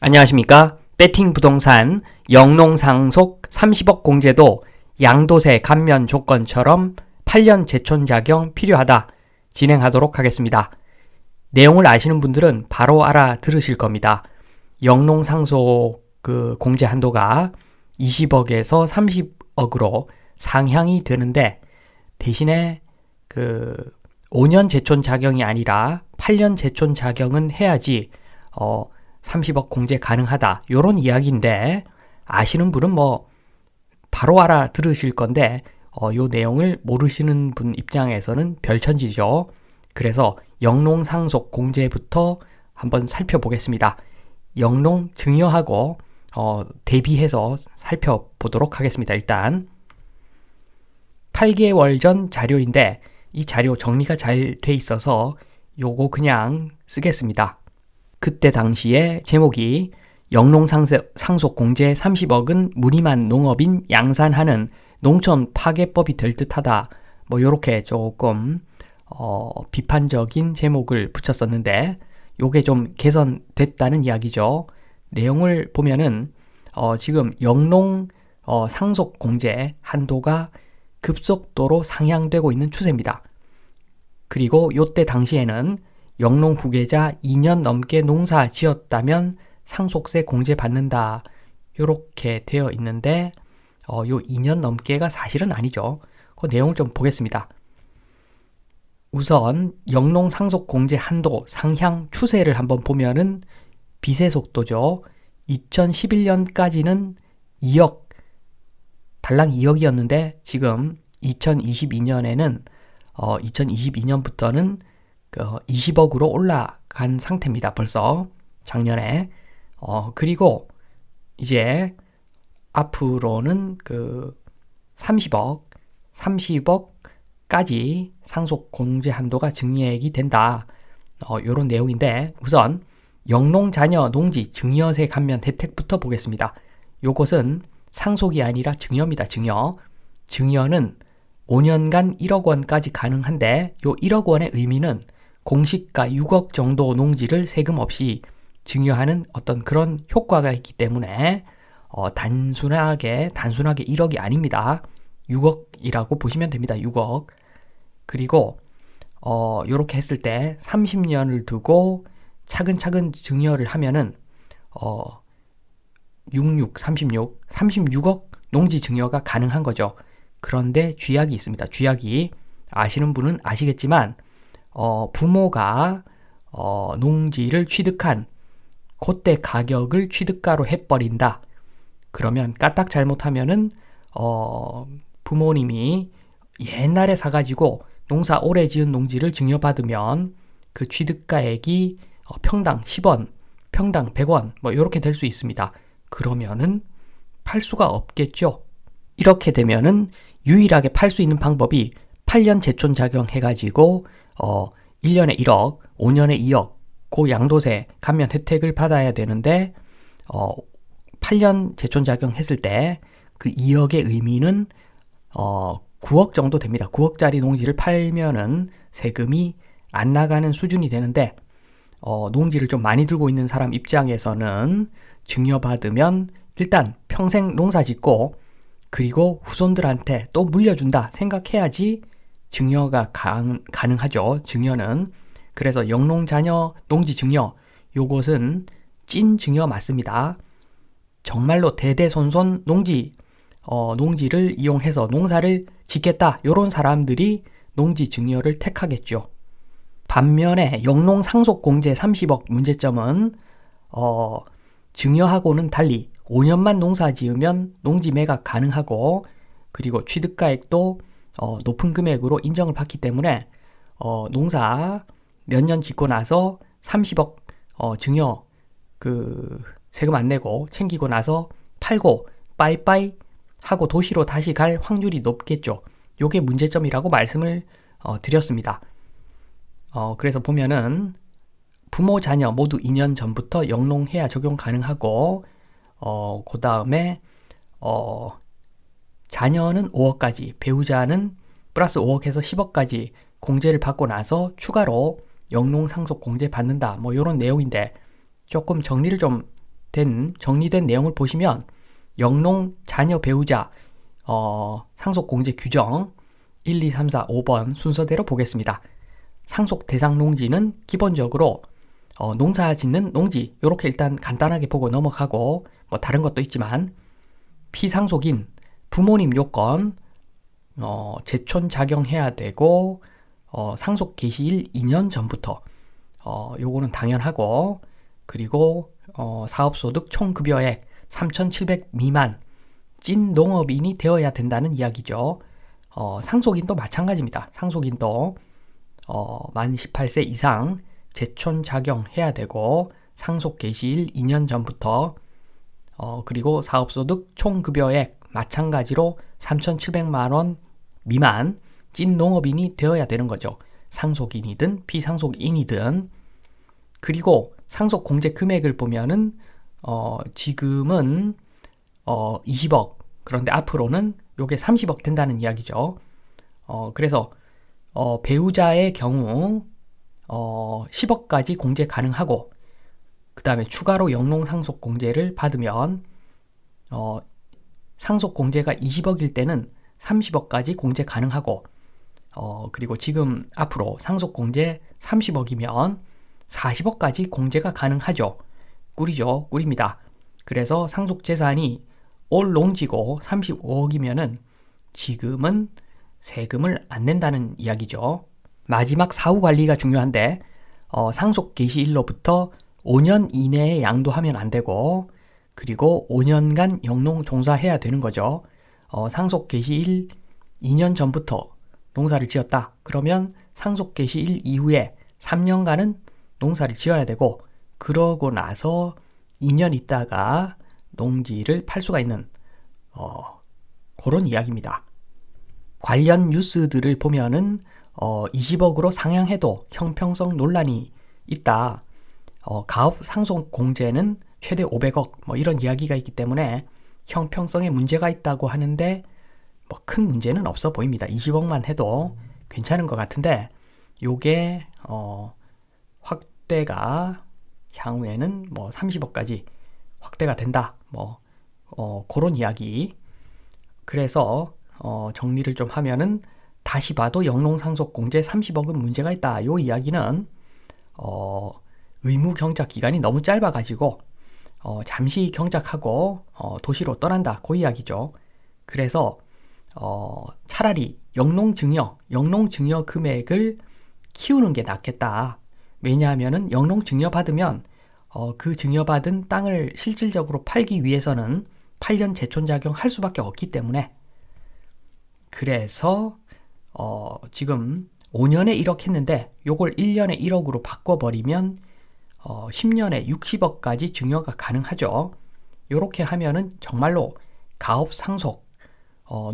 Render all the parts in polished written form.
안녕하십니까? 배팅 부동산 영농상속 30억 공제도 양도세 감면 조건처럼 8년 재촌자경 필요하다 진행하도록 하겠습니다. 내용을 아시는 분들은 바로 알아들으실 겁니다. 영농상속 공제 한도가 20억에서 30억으로 상향이 되는데 대신에 5년 재촌자경이 아니라 8년 재촌자경은 해야지 30억 공제 가능하다. 요런 이야기인데 아시는 분은 바로 알아들으실 건데 요 내용을 모르시는 분 입장에서는 별천지죠. 그래서 영농상속 공제부터 한번 살펴보겠습니다. 영농 증여하고 대비해서 살펴보도록 하겠습니다. 일단 8개월 전 자료인데 이 자료 정리가 잘 돼 있어서 요거 그냥 쓰겠습니다. 그때 당시에 제목이 영농상속 공제 30억은 무늬만 농업인 양산하는 농촌 파괴법이 될 듯하다. 요렇게 조금 비판적인 제목을 붙였었는데 요게 좀 개선됐다는 이야기죠. 내용을 보면은 지금 영농 상속 공제 한도가 급속도로 상향되고 있는 추세입니다. 그리고 요때 당시에는 영농 후계자 2년 넘게 농사 지었다면 상속세 공제 받는다. 요렇게 되어 있는데 요 2년 넘게가 사실은 아니죠. 그 내용을 좀 보겠습니다. 우선 영농 상속 공제 한도 상향 추세를 한번 보면은 비세 속도죠. 2011년까지는 2억 달랑 2억이었는데 지금 2022년에는 2022년부터는 20억으로 올라간 상태입니다. 벌써 작년에. 그리고 이제 앞으로는 30억까지 상속 공제 한도가 증액이 된다. 요런 내용인데 우선 영농 자녀 농지 증여세 감면 혜택부터 보겠습니다. 요것은 상속이 아니라 증여입니다. 증여는 5년간 1억 원까지 가능한데 요 1억 원의 의미는 공시가 6억 정도 농지를 세금 없이 증여하는 어떤 그런 효과가 있기 때문에 단순하게 1억이 아닙니다. 6억이라고 보시면 됩니다. 6억. 그리고 요렇게 했을 때 30년을 두고 차근차근 증여를 하면은 36억 농지 증여가 가능한 거죠. 그런데 쥐약이 있습니다. 쥐약이 아시는 분은 아시겠지만 부모가 농지를 취득한 그때 가격을 취득가로 해버린다. 그러면 까딱 잘못하면은 부모님이 옛날에 사가지고 농사 오래 지은 농지를 증여받으면 그 취득가액이 평당 10원, 평당 100원 이렇게 될 수 있습니다. 그러면은 팔 수가 없겠죠. 이렇게 되면은 유일하게 팔 수 있는 방법이 8년 재촌자경 해가지고 1년에 1억, 5년에 2억 그 양도세 감면 혜택을 받아야 되는데 8년 재촌자경 했을 때 그 2억의 의미는 9억 정도 됩니다. 9억짜리 농지를 팔면은 세금이 안 나가는 수준이 되는데 농지를 좀 많이 들고 있는 사람 입장에서는 증여받으면 일단 평생 농사 짓고 그리고 후손들한테 또 물려준다 생각해야지 증여가 가능하죠. 증여는. 그래서 영농자녀 농지 증여 요것은 찐 증여 맞습니다. 정말로 대대손손 농지를 이용해서 농사를 짓겠다 요런 사람들이 농지 증여를 택하겠죠. 반면에 영농 상속 공제 30억 문제점은 증여하고는 달리 5년만 농사 지으면 농지 매각 가능하고 그리고 취득가액도 높은 금액으로 인정을 받기 때문에 농사 몇 년 짓고 나서 30억 증여 세금 안 내고 챙기고 나서 팔고 빠이빠이 하고 도시로 다시 갈 확률이 높겠죠. 요게 문제점이라고 말씀을 드렸습니다. 그래서 보면은 부모 자녀 모두 2년 전부터 영농해야 적용 가능하고 그 다음에 자녀는 5억까지 배우자는 플러스 5억 해서 10억까지 공제를 받고 나서 추가로 영농상속 공제 받는다 이런 내용인데 조금 정리를 좀 정리된 내용을 보시면 영농 자녀 배우자 상속공제 규정 1, 2, 3, 4, 5번 순서대로 보겠습니다. 상속 대상 농지는 기본적으로 농사 짓는 농지 이렇게 일단 간단하게 보고 넘어가고 뭐 다른 것도 있지만 피상속인 부모님 요건 제촌 작용해야 되고 상속 개시일 2년 전부터 요거는 당연하고 그리고 사업소득 총급여액 3,700 미만 찐 농업인이 되어야 된다는 이야기죠. 상속인도 마찬가지입니다. 상속인도 만 18세 이상 제촌 작용해야 되고 상속 개시일 2년 전부터 그리고 사업소득 총급여액 마찬가지로 3,700만 원 미만 찐 농업인이 되어야 되는 거죠. 상속인이든 피상속인이든. 그리고 상속 공제 금액을 보면은 지금은 20억 그런데 앞으로는 요게 30억 된다는 이야기죠. 그래서 배우자의 경우 10억까지 공제 가능하고 그 다음에 추가로 영농 상속 공제를 받으면 상속 공제가 20억일 때는 30억까지 공제 가능하고 그리고 지금 앞으로 상속 공제 30억이면 40억까지 공제가 가능하죠. 꿀이죠. 꿀입니다. 그래서 상속 재산이 올 농지고 35억이면은 지금은 세금을 안 낸다는 이야기죠. 마지막 사후 관리가 중요한데 상속 개시일로부터 5년 이내에 양도하면 안 되고 그리고 5년간 영농 종사해야 되는 거죠. 상속 개시일 2년 전부터 농사를 지었다. 그러면 상속 개시일 이후에 3년간은 농사를 지어야 되고 그러고 나서 2년 있다가 농지를 팔 수가 있는 그런 이야기입니다. 관련 뉴스들을 보면은 20억으로 상향해도 형평성 논란이 있다. 가업 상속 공제는 최대 500억 뭐 이런 이야기가 있기 때문에 형평성에 문제가 있다고 하는데 뭐 큰 문제는 없어 보입니다. 20억만 해도 괜찮은 것 같은데 요게 확대가 향후에는 뭐 30억까지 확대가 된다. 뭐 그런 이야기. 그래서 정리를 좀 하면은 다시 봐도 영농상속공제 30억은 문제가 있다. 요 이야기는 의무 경작 기간이 너무 짧아가지고 잠시 경작하고 도시로 떠난다. 그 이야기죠. 그래서 차라리 영농증여 금액을 키우는 게 낫겠다. 왜냐하면은 영농증여 받으면 그 증여받은 땅을 실질적으로 팔기 위해서는 8년 제촌작용 할 수밖에 없기 때문에 그래서 지금 5년에 1억 했는데 요걸 1년에 1억으로 바꿔버리면 10년에 60억까지 증여가 가능하죠. 요렇게 하면은 정말로 가업 상속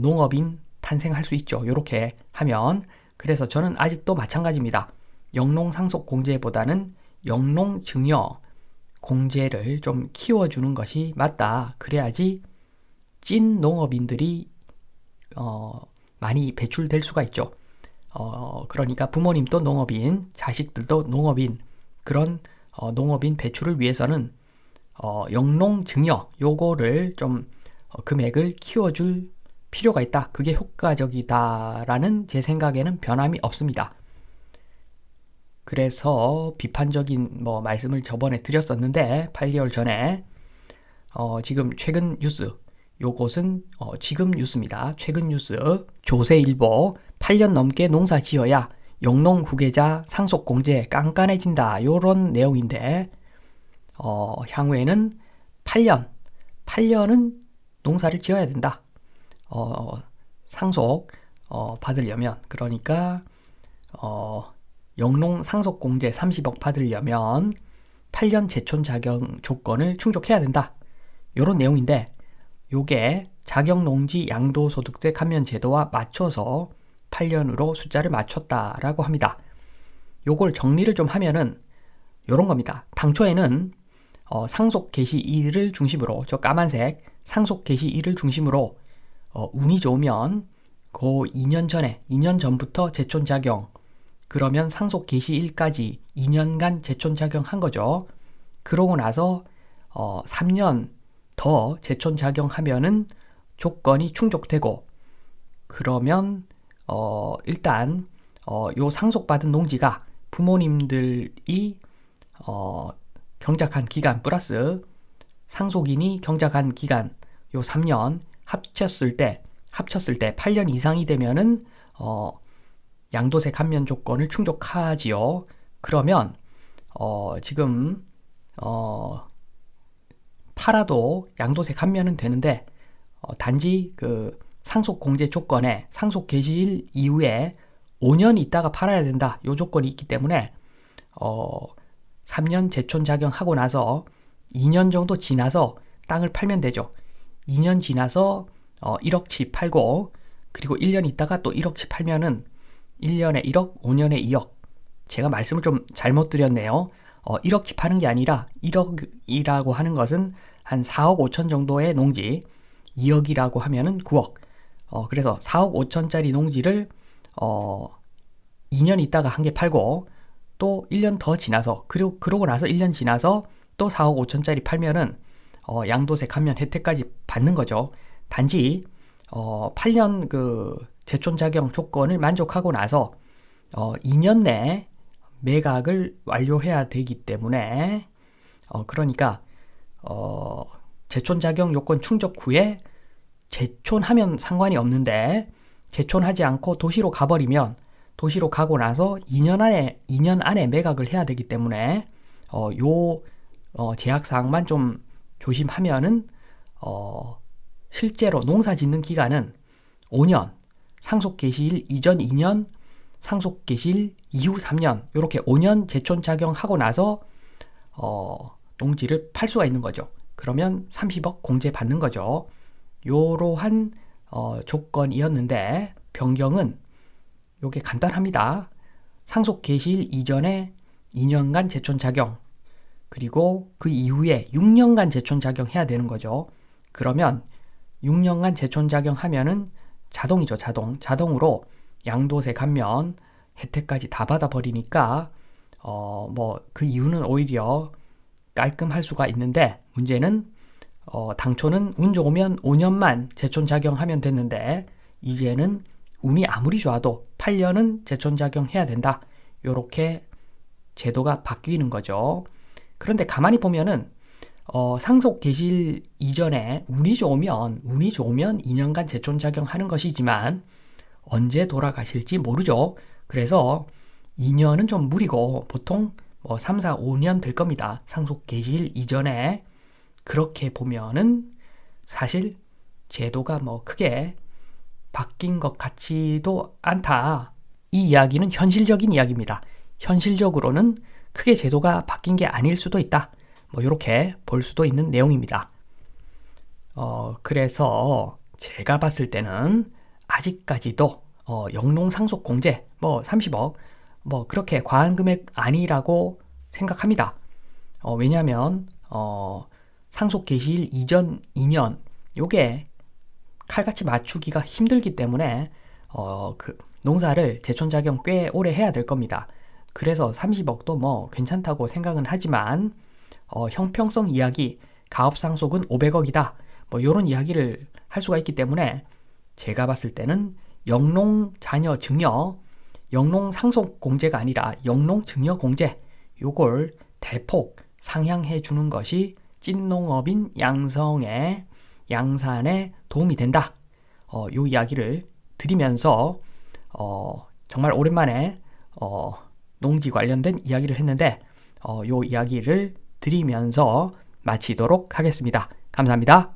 농업인 탄생할 수 있죠. 요렇게 하면. 그래서 저는 아직도 마찬가지입니다. 영농 상속 공제보다는 영농 증여 공제를 좀 키워주는 것이 맞다. 그래야지 찐 농업인들이 많이 배출될 수가 있죠. 그러니까 부모님도 농업인, 자식들도 농업인, 그런 농업인 배출을 위해서는 영농 증여 요거를 좀 금액을 키워줄 필요가 있다. 그게 효과적이다라는 제 생각에는 변함이 없습니다. 그래서 비판적인 말씀을 저번에 드렸었는데 8개월 전에 지금 최근 뉴스 요것은 지금 뉴스입니다. 최근 뉴스 조세일보 8년 넘게 농사 지어야 영농 후계자 상속 공제 깐깐해진다. 요런 내용인데 향후에는 8년은 농사를 지어야 된다. 상속 받으려면 그러니까 영농 상속 공제 30억 받으려면 8년 제촌 자격 조건을 충족해야 된다. 요런 내용인데 요게 자격농지 양도소득세 감면 제도와 맞춰서 8년으로 숫자를 맞췄다라고 합니다. 요걸 정리를 좀 하면은 요런 겁니다. 당초에는 상속 개시일을 중심으로 저 까만색 상속 개시일을 중심으로 운이 좋으면 그 2년 전부터 제촌 작용 그러면 상속 개시일까지 2년간 제촌 작용한 거죠. 그러고 나서 3년 더 제촌 작용하면은 조건이 충족되고, 그러면 일단 요 상속받은 농지가 부모님들이 경작한 기간 플러스 상속인이 경작한 기간 요 3년 합쳤을 때 8년 이상이 되면은 양도세 감면 조건을 충족하지요. 그러면 지금 팔아도 양도세 감면은 되는데 단지 그 상속 공제 조건에 상속 개시일 이후에 5년 있다가 팔아야 된다. 요 조건이 있기 때문에 3년 제촌 작용하고 나서 2년 정도 지나서 땅을 팔면 되죠. 2년 지나서 1억치 팔고, 그리고 1년 있다가 또 1억치 팔면은 1년에 1억, 5년에 2억. 제가 말씀을 좀 잘못 드렸네요. 1억치 파는 게 아니라 1억이라고 하는 것은 한 4억 5천 정도의 농지, 2억이라고 하면은 9억. 그래서 4억 5천짜리 농지를 2년 있다가 한 개 팔고, 또 1년 더 지나서, 그러고 나서 1년 지나서 또 4억 5천짜리 팔면은 양도세 감면 혜택까지 받는 거죠. 단지 8년 그 제촌 작용 조건을 만족하고 나서 2년 내에 매각을 완료해야 되기 때문에 그러니까 제촌 작용 요건 충족 후에 제촌하면 상관이 없는데, 제촌하지 않고 도시로 가버리면, 도시로 가고 나서 2년 안에 매각을 해야 되기 때문에 제약사항만 좀 조심하면은 실제로 농사 짓는 기간은 5년, 상속 개시일 이전 2년, 상속 개시일 이후 3년, 이렇게 5년 제촌 작용하고 나서 농지를 팔 수가 있는 거죠. 그러면 30억 공제 받는 거죠. 요러한 조건이었는데, 변경은 요게 간단합니다. 상속 개시일 이전에 2년간 제촌 작용, 그리고 그 이후에 6년간 제촌 작용해야 되는 거죠. 그러면 6년간 제촌 작용하면은 자동이죠, 자동으로 양도세 감면 혜택까지 다 받아버리니까 그 이유는 오히려 깔끔할 수가 있는데, 문제는 당초는 운 좋으면 5년만 제촌 작용하면 됐는데, 이제는 운이 아무리 좋아도 8년은 제촌 작용해야 된다. 요렇게 제도가 바뀌는 거죠. 그런데 가만히 보면은 상속 개시일 이전에 운이 좋으면 2년간 제촌 작용하는 것이지만 언제 돌아가실지 모르죠. 그래서 2년은 좀 무리고 보통 3, 4, 5년 될 겁니다. 상속 개시일 이전에. 그렇게 보면은 사실 제도가 크게 바뀐 것 같지도 않다. 이 이야기는 현실적인 이야기입니다. 현실적으로는 크게 제도가 바뀐 게 아닐 수도 있다. 이렇게 볼 수도 있는 내용입니다. 그래서 제가 봤을 때는 아직까지도 영농 상속 공제 30억 그렇게 과한 금액 아니라고 생각합니다. 왜냐하면 상속 개시일 이전 2년 요게 칼같이 맞추기가 힘들기 때문에 그 농사를 제촌 작용 꽤 오래 해야 될 겁니다. 그래서 30억도 괜찮다고 생각은 하지만 형평성 이야기, 가업 상속은 500억이다. 이런 이야기를 할 수가 있기 때문에 제가 봤을 때는 영농 자녀 증여, 영농 상속 공제가 아니라 영농 증여 공제, 요걸 대폭 상향해 주는 것이 찐농업인 양산에 도움이 된다. 요 이야기를 드리면서 정말 오랜만에 농지 관련된 이야기를 했는데 요 이야기를 드리면서 마치도록 하겠습니다. 감사합니다.